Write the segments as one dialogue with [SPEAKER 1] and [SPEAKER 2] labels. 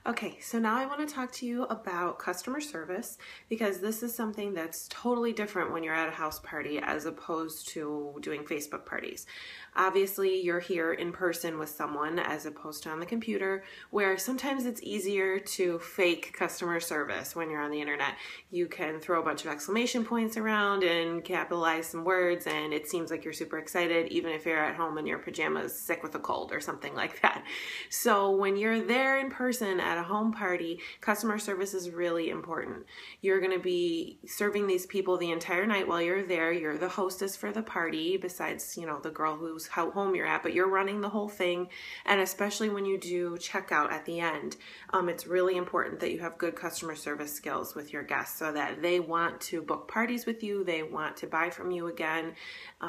[SPEAKER 1] Okay, so now I want to talk to you about customer service because this is something that's totally different when you're at a house party as opposed to doing Facebook parties. Obviously, you're here in person with someone as opposed to on the computer, where sometimes it's easier to fake customer service when you're on the internet. You can throw a bunch of exclamation points around and capitalize some words, and it seems like you're super excited, even if you're at home in your pajamas sick with a cold or something like that. So when you're there in person at a home party, customer service is really important. You're going to be serving these people the entire night while you're there. You're the hostess for the party, besides, the girl whose home you're at, but you're running the whole thing. And especially when you do checkout at the end, it's really important that you have good customer service skills with your guests so that they want to book parties with you, they want to buy from you again,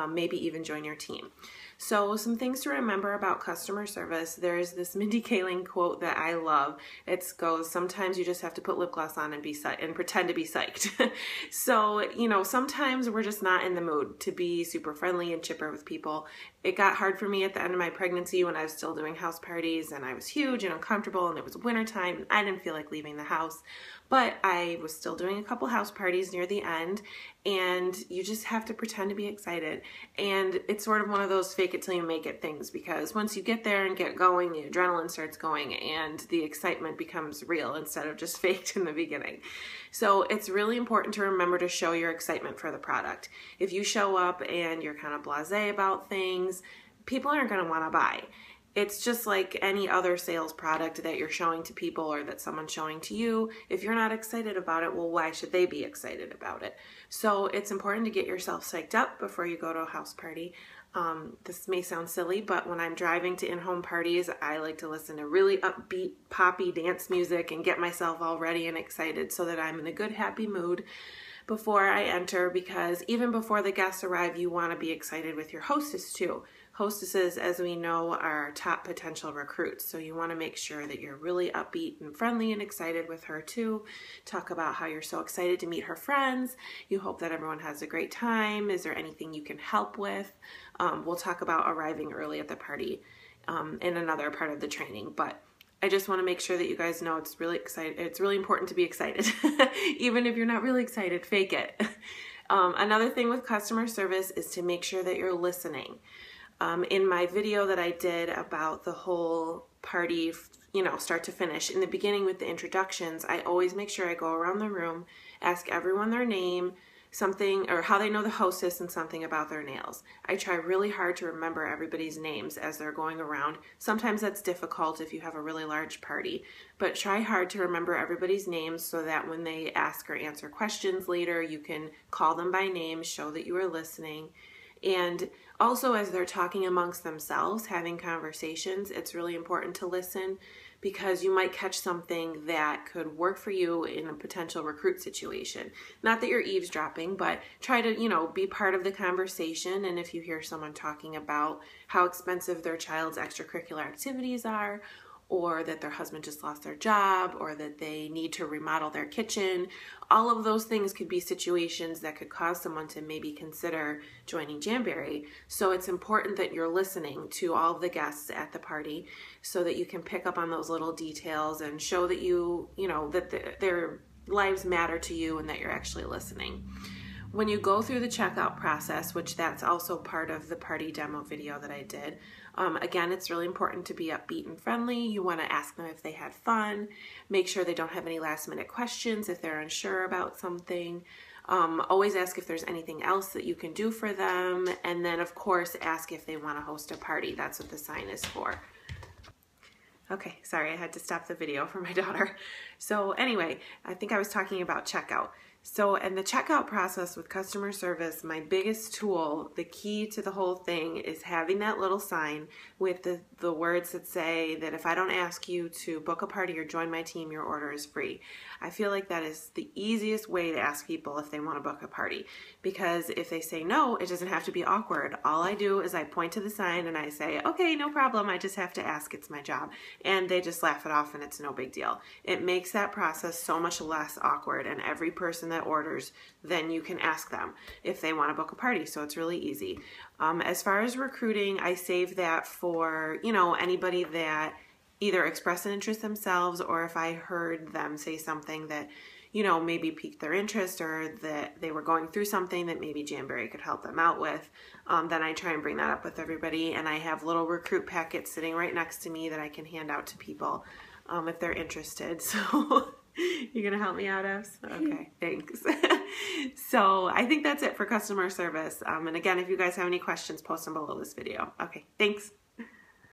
[SPEAKER 1] maybe even join your team. So some things to remember about customer service. There's this Mindy Kaling quote that I love. It goes, sometimes you just have to put lip gloss on and pretend to be psyched. So, sometimes we're just not in the mood to be super friendly and chipper with people. It got hard for me at the end of my pregnancy when I was still doing house parties and I was huge and uncomfortable and it was wintertime and I didn't feel like leaving the house. But I was still doing a couple house parties near the end, and you just have to pretend to be excited. And it's sort of one of those fake it till you make it things, because once you get there and get going, the adrenaline starts going and the excitement becomes real instead of just faked in the beginning. So it's really important to remember to show your excitement for the product. If you show up and you're kind of blasé about things, people aren't going to want to buy. It's just like any other sales product that you're showing to people or that someone's showing to you. If you're not excited about it, well, why should they be excited about it? So it's important to get yourself psyched up before you go to a house party. This may sound silly, but when I'm driving to in-home parties, I like to listen to really upbeat, poppy dance music and get myself all ready and excited so that I'm in a good, happy mood before I enter, because even before the guests arrive, you want to be excited with your hostess too. Hostesses, as we know, are top potential recruits, so you want to make sure that you're really upbeat and friendly and excited with her too. Talk about how you're so excited to meet her friends. You hope that everyone has a great time. Is there anything you can help with? We'll talk about arriving early at the party in another part of the training, but I just want to make sure that you guys know it's really exciting. It's really important to be excited. Even if you're not really excited, fake it. Another thing with customer service is to make sure that you're listening. In my video that I did about the whole party, start to finish, in the beginning with the introductions, I always make sure I go around the room, ask everyone their name, something, or how they know the hostess, and something about their nails. I try really hard to remember everybody's names as they're going around. Sometimes that's difficult if you have a really large party, but try hard to remember everybody's names so that when they ask or answer questions later, you can call them by name, show that you are listening. And also, as they're talking amongst themselves, having conversations, it's really important to listen, because you might catch something that could work for you in a potential recruit situation. Not that you're eavesdropping, but try to, be part of the conversation. And if you hear someone talking about how expensive their child's extracurricular activities are, or that their husband just lost their job, or that they need to remodel their kitchen, all of those things could be situations that could cause someone to maybe consider joining Jamberry. So it's important that you're listening to all of the guests at the party so that you can pick up on those little details and show that that their lives matter to you and that you're actually listening. When you go through the checkout process, which that's also part of the party demo video that I did, again, it's really important to be upbeat and friendly. You want to ask them if they had fun. Make sure they don't have any last minute questions if they're unsure about something. Always ask if there's anything else that you can do for them. And then, of course, ask if they want to host a party. That's what the sign is for. Okay, sorry, I had to stop the video for my daughter. So anyway, I think I was talking about checkout. So in the checkout process with customer service, my biggest tool, the key to the whole thing, is having that little sign with the words that say that if I don't ask you to book a party or join my team, your order is free. I feel like that is the easiest way to ask people if they want to book a party, because if they say no, it doesn't have to be awkward. All I do is I point to the sign and I say, okay, no problem, I just have to ask, it's my job. And they just laugh it off and it's no big deal. It makes that process so much less awkward, and every person that orders, then you can ask them if they want to book a party. So it's really easy. As far as recruiting, I save that for, anybody that either express an interest themselves, or if I heard them say something that, you know, maybe piqued their interest, or that they were going through something that maybe Jamberry could help them out with, then I try and bring that up with everybody. And I have little recruit packets sitting right next to me that I can hand out to people if they're interested. So you're gonna help me out, Evs? Okay, thanks. So I think that's it for customer service. And again, if you guys have any questions, post them below this video. Okay, thanks.